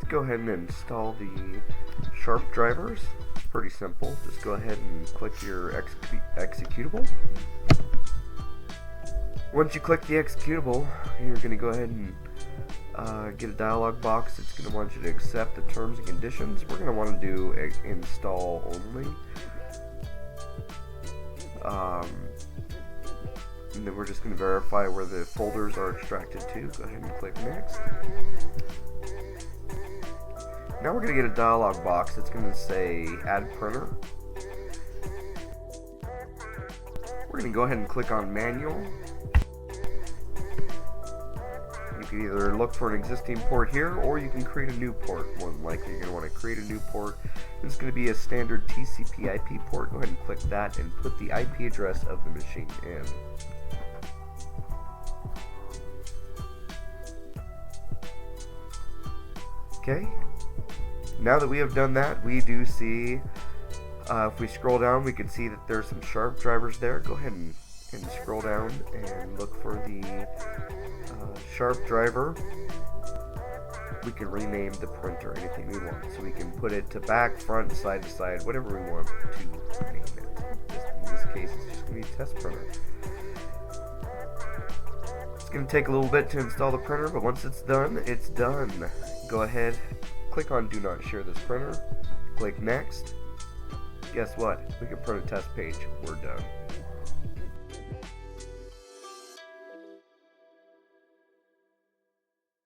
go ahead and install the Sharp drivers. It's pretty simple. Just go ahead and click your executable. Once you click the executable, you're going to go ahead and get a dialog box. It's going to want you to accept the terms and conditions. We're going to want to do install only. And then we're just going to verify where the folders are extracted to. Go ahead and click next. Now we're going to get a dialog box that's going to say add printer. We're going to go ahead and click on manual. You can either look for an existing port here, or you can create a new port. More than likely you're going to want to create a new port. This is going to be a standard TCP IP port. Go ahead and click that and put the IP address of the machine in. Okay, now that we have done that, we do see, if we scroll down, we can see that there's some Sharp drivers there. Go ahead and scroll down and look for the Sharp driver. We can rename the printer anything we want. So we can put it to back, front, side to side, whatever we want to name it. In this case, it's just going to be test printer. It's going to take a little bit to install the printer, but once it's done, it's done. Go ahead, click on do not share this printer, click next. Guess what? We can print a test page. We're done.